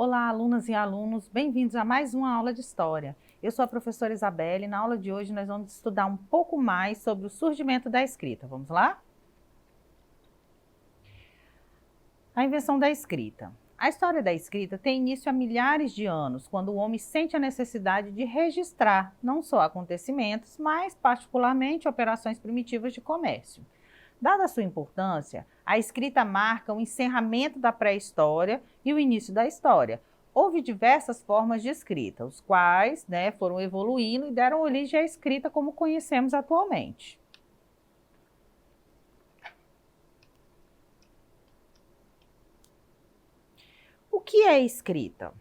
Olá, alunas e alunos, bem-vindos a mais uma aula de História. Eu sou a professora Isabelle e na aula de hoje nós vamos estudar um pouco mais sobre o surgimento da escrita. Vamos lá? A invenção da escrita. A história da escrita tem início há milhares de anos, quando o homem sente a necessidade de registrar não só acontecimentos, mas particularmente operações primitivas de comércio. Dada a sua importância, a escrita marca o encerramento da pré-história e o início da história. Houve diversas formas de escrita, os quais foram evoluindo e deram origem à escrita como conhecemos atualmente. O que é escrita?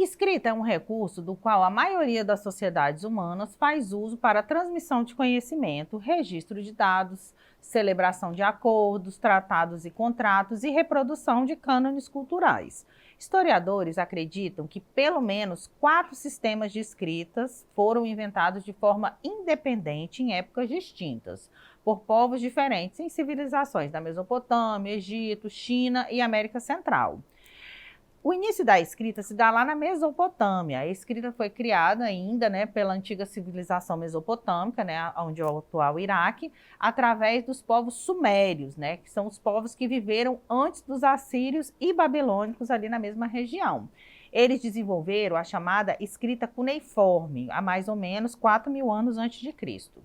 Escrita é um recurso do qual a maioria das sociedades humanas faz uso para a transmissão de conhecimento, registro de dados, celebração de acordos, tratados e contratos e reprodução de cânones culturais. Historiadores acreditam que pelo menos 4 sistemas de escritas foram inventados de forma independente em épocas distintas, por povos diferentes em civilizações da Mesopotâmia, Egito, China e América Central. O início da escrita se dá lá na Mesopotâmia. A escrita foi criada ainda pela antiga civilização mesopotâmica, onde é o atual Iraque, através dos povos sumérios, que são os povos que viveram antes dos assírios e babilônicos ali na mesma região. Eles desenvolveram a chamada escrita cuneiforme, há mais ou menos 4.000 anos antes de Cristo.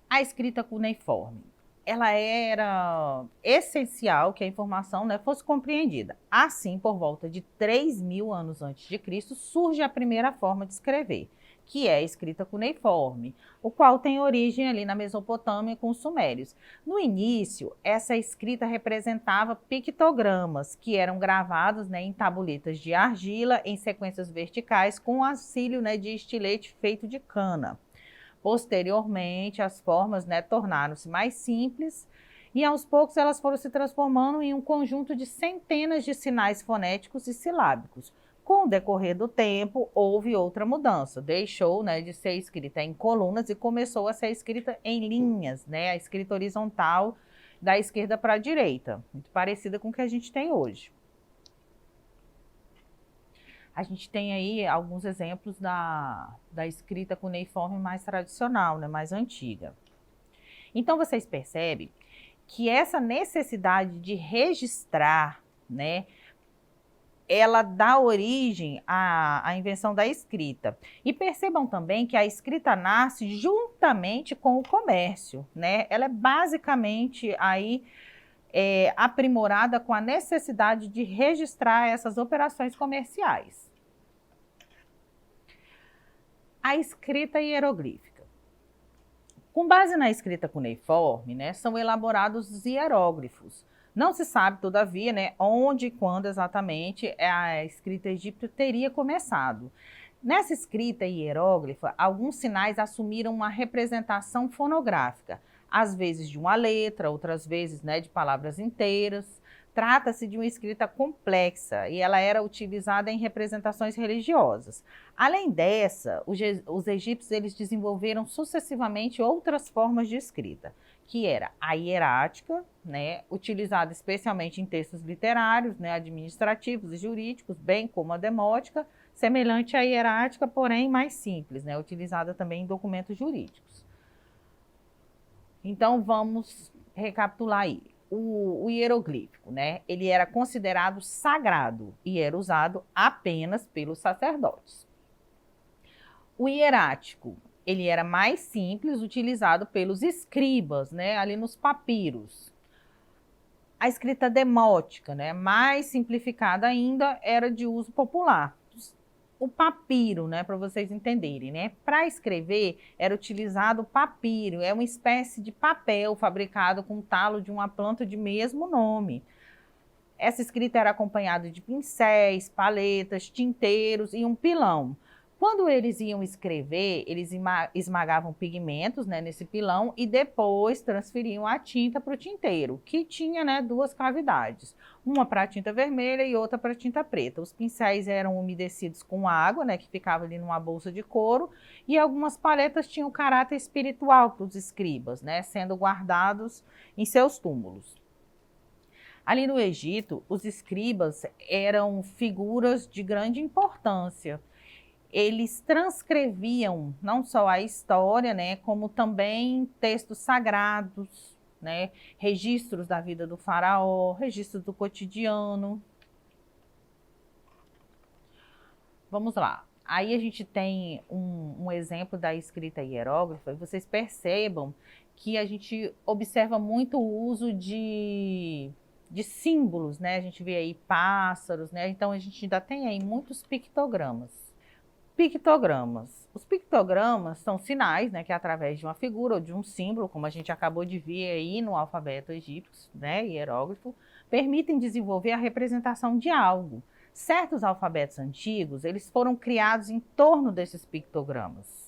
A escrita cuneiforme. Ela era essencial que a informação fosse compreendida. Assim, por volta de 3.000 anos antes de Cristo, surge a primeira forma de escrever, que é a escrita cuneiforme, o qual tem origem ali na Mesopotâmia com os sumérios. No início, essa escrita representava pictogramas, que eram gravados em tabuletas de argila em sequências verticais com auxílio de estilete feito de cana. Posteriormente, as formas tornaram-se mais simples e, aos poucos, elas foram se transformando em um conjunto de centenas de sinais fonéticos e silábicos. Com o decorrer do tempo, houve outra mudança. Deixou de ser escrita em colunas e começou a ser escrita em linhas, a escrita horizontal da esquerda para a direita, muito parecida com o que a gente tem hoje. A gente tem aí alguns exemplos da escrita cuneiforme mais tradicional, mais antiga. Então, vocês percebem que essa necessidade de registrar, ela dá origem à invenção da escrita. E percebam também que a escrita nasce juntamente com o comércio, Ela é basicamente aí aprimorada com a necessidade de registrar essas operações comerciais. A escrita hieroglífica. Com base na escrita cuneiforme, são elaborados os hieróglifos. Não se sabe, todavia, onde e quando exatamente a escrita egípcia teria começado. Nessa escrita hieróglifa, alguns sinais assumiram uma representação fonográfica, às vezes de uma letra, outras vezes de palavras inteiras. Trata-se de uma escrita complexa e ela era utilizada em representações religiosas. Além dessa, os egípcios eles desenvolveram sucessivamente outras formas de escrita, que era a hierática, utilizada especialmente em textos literários, administrativos e jurídicos, bem como a demótica, semelhante à hierática, porém mais simples, utilizada também em documentos jurídicos. Então, vamos recapitular aí. O hieroglífico, ele era considerado sagrado e era usado apenas pelos sacerdotes. O hierático, ele era mais simples, utilizado pelos escribas, ali nos papiros. A escrita demótica, mais simplificada ainda, era de uso popular. O papiro, para vocês entenderem, para escrever era utilizado o papiro, é uma espécie de papel fabricado com talo de uma planta de mesmo nome. Essa escrita era acompanhada de pincéis, paletas, tinteiros e um pilão. Quando eles iam escrever, eles esmagavam pigmentos nesse pilão e depois transferiam a tinta para o tinteiro, que tinha 2 cavidades, uma para a tinta vermelha e outra para a tinta preta. Os pincéis eram umedecidos com água, que ficava ali numa bolsa de couro, e algumas paletas tinham caráter espiritual para os escribas, sendo guardados em seus túmulos. Ali no Egito, os escribas eram figuras de grande importância. Eles transcreviam não só a história, né, como também textos sagrados, né, registros da vida do faraó, registros do cotidiano. Vamos lá. Aí a gente tem um exemplo da escrita hierógrafa, e vocês percebam que a gente observa muito o uso de símbolos, né? A gente vê aí pássaros, né? Então a gente ainda tem aí muitos pictogramas. Pictogramas. Os pictogramas são sinais, né, que através de uma figura ou de um símbolo, como a gente acabou de ver aí no alfabeto egípcio, né, hierógrafo, permitem desenvolver a representação de algo. Certos alfabetos antigos, eles foram criados em torno desses pictogramas.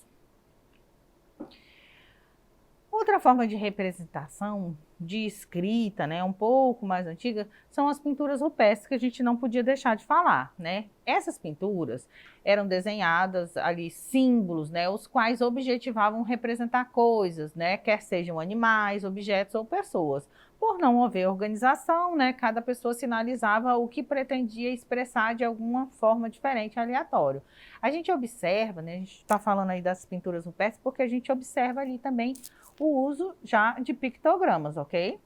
Outra forma de representação de escrita, né, um pouco mais antiga, são as pinturas rupestres, que a gente não podia deixar de falar, né? Essas pinturas eram desenhadas ali símbolos, né, os quais objetivavam representar coisas, né, quer sejam animais, objetos ou pessoas. Por não haver organização, né, cada pessoa sinalizava o que pretendia expressar de alguma forma diferente, aleatório. A gente observa, né, a gente está falando aí das pinturas rupestres, porque a gente observa ali também o uso já de pictogramas, ok?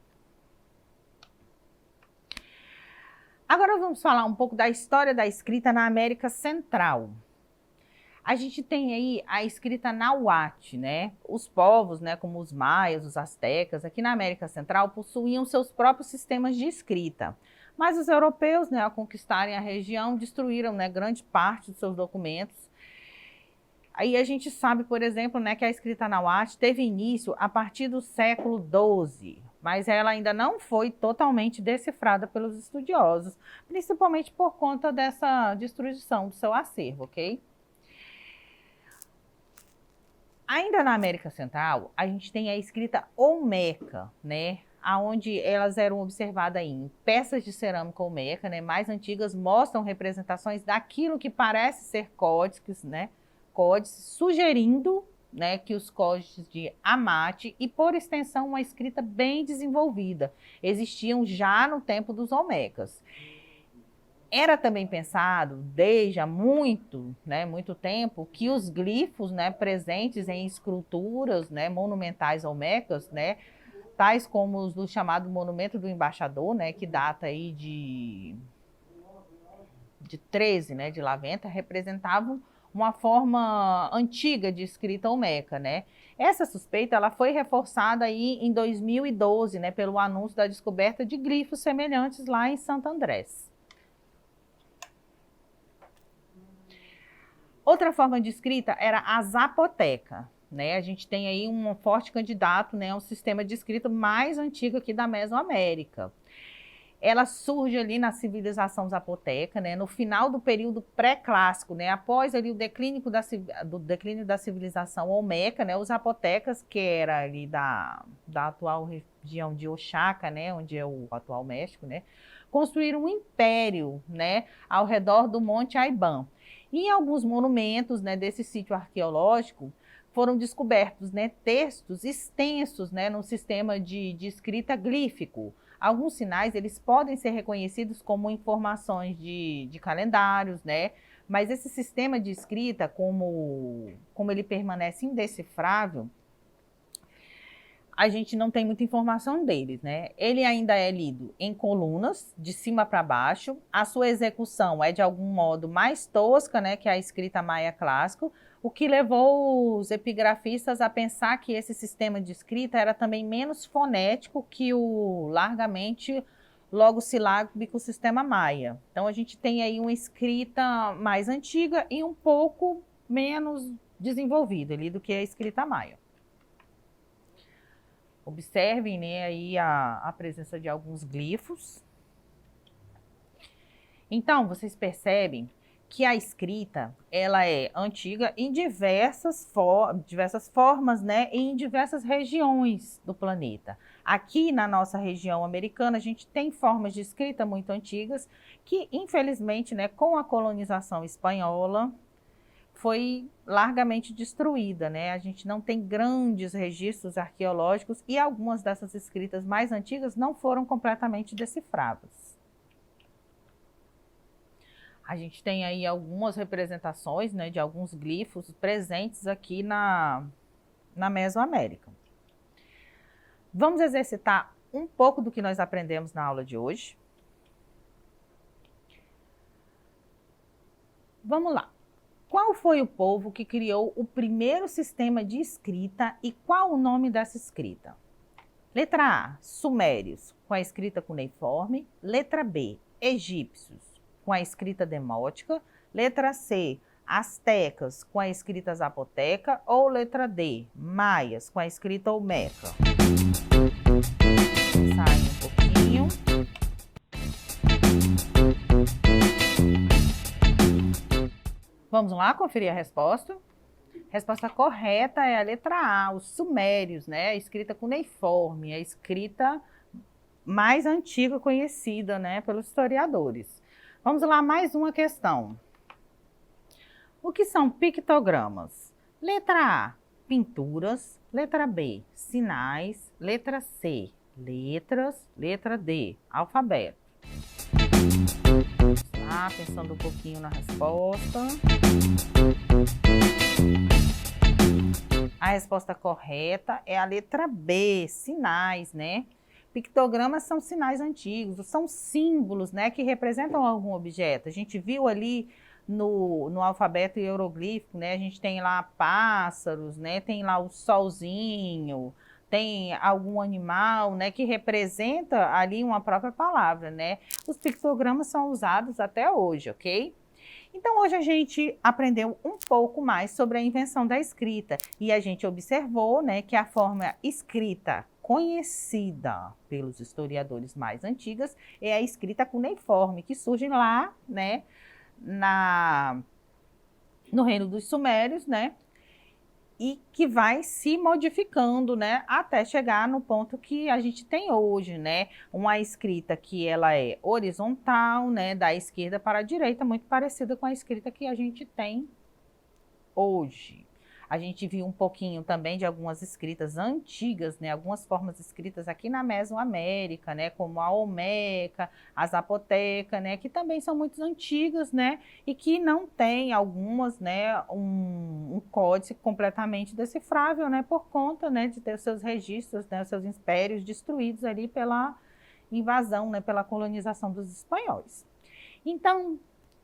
Agora vamos falar um pouco da história da escrita na América Central. A gente tem aí a escrita náhuatl, né? Os povos, né, como os maias, os astecas, aqui na América Central, possuíam seus próprios sistemas de escrita. Mas os europeus, né, ao conquistarem a região, destruíram, né, grande parte dos seus documentos. Aí a gente sabe, por exemplo, né, que a escrita náhuatl teve início a partir do século XII, mas ela ainda não foi totalmente decifrada pelos estudiosos, principalmente por conta dessa destruição do seu acervo, ok? Ainda na América Central, a gente tem a escrita olmeca, né, aonde elas eram observadas em peças de cerâmica olmeca, né, mais antigas, mostram representações daquilo que parece ser códices, né, códices, sugerindo, né, que os códices de Amate e, por extensão, uma escrita bem desenvolvida existiam já no tempo dos olmecas. Era também pensado, desde há muito, né, muito tempo, que os glifos, né, presentes em esculturas, né, monumentais olmecas, né, tais como os do chamado Monumento do Embaixador, né, que data aí de 13, né, de 90, representavam uma forma antiga de escrita olmeca, né? Essa suspeita ela foi reforçada aí em 2012, né, pelo anúncio da descoberta de glifos semelhantes lá em Santo Andrés. Outra forma de escrita era a zapoteca, né? A gente tem aí um forte candidato, né, a um sistema de escrita mais antigo aqui da Mesoamérica. Ela surge ali na civilização zapoteca, né, no final do período pré-clássico, né, após ali o declínio da civilização olmeca, né, os zapotecas, que era ali da atual região de Oaxaca, né, onde é o atual México, né, construíram um império, né, ao redor do Monte Aibã. E em alguns monumentos, né, desse sítio arqueológico, foram descobertos, né, textos extensos, né, no sistema de escrita glífico. Alguns sinais eles podem ser reconhecidos como informações de calendários, né? Mas esse sistema de escrita, como ele permanece indecifrável, a gente não tem muita informação deles, né? Ele ainda é lido em colunas, de cima para baixo. A sua execução é de algum modo mais tosca, né, que a escrita maia clássico, o que levou os epigrafistas a pensar que esse sistema de escrita era também menos fonético que o largamente logossilábico sistema maia. Então a gente tem aí uma escrita mais antiga e um pouco menos desenvolvida ali do que a escrita maia. Observem, né, aí a presença de alguns glifos. Então, vocês percebem que a escrita, ela é antiga em diversas formas, né, e em diversas regiões do planeta. Aqui na nossa região americana, a gente tem formas de escrita muito antigas que, infelizmente, né, com a colonização espanhola, foi largamente destruída, né? A gente não tem grandes registros arqueológicos e algumas dessas escritas mais antigas não foram completamente decifradas. A gente tem aí algumas representações, né, de alguns glifos presentes aqui na Mesoamérica. Vamos exercitar um pouco do que nós aprendemos na aula de hoje. Vamos lá. Qual foi o povo que criou o primeiro sistema de escrita e qual o nome dessa escrita? Letra A, sumérios, com a escrita cuneiforme. Letra B, egípcios, com a escrita demótica. Letra C, astecas, com a escrita zapoteca. Ou letra D, maias, com a escrita olmeca. Sai um pouquinho. Vamos lá conferir a resposta? A resposta correta é a letra A, os sumérios, né? A escrita cuneiforme, a escrita mais antiga conhecida, né, pelos historiadores. Vamos lá, mais uma questão. O que são pictogramas? Letra A, pinturas. Letra B, sinais. Letra C, letras. Letra D, alfabeto. Vamos lá, pensando um pouquinho na resposta. A resposta correta é a letra B, sinais, né? Pictogramas são sinais antigos, são símbolos, né, que representam algum objeto. A gente viu ali no alfabeto hieroglífico, né, a gente tem lá pássaros, né, tem lá o solzinho, tem algum animal, né, que representa ali uma própria palavra, né? Os pictogramas são usados até hoje, ok? Então, hoje a gente aprendeu um pouco mais sobre a invenção da escrita e a gente observou, né, que a forma escrita conhecida pelos historiadores mais antigos é a escrita cuneiforme, que surge lá, né, no reino dos sumérios, né, e que vai se modificando, né, até chegar no ponto que a gente tem hoje, né, uma escrita que ela é horizontal, né, da esquerda para a direita, muito parecida com a escrita que a gente tem hoje. A gente viu um pouquinho também de algumas escritas antigas, né, algumas formas escritas aqui na Mesoamérica, né, como a olmeca, a zapoteca, né, que também são muito antigas, né, e que não tem algumas, né, um códice completamente decifrável, né, por conta, né, de ter os seus registros, né, os seus impérios destruídos ali pela invasão, né, pela colonização dos espanhóis. Então,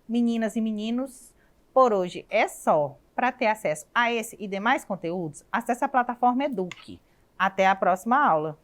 meninas e meninos, por hoje é só. Para ter acesso a esse e demais conteúdos, acesse a plataforma Eduque. Até a próxima aula!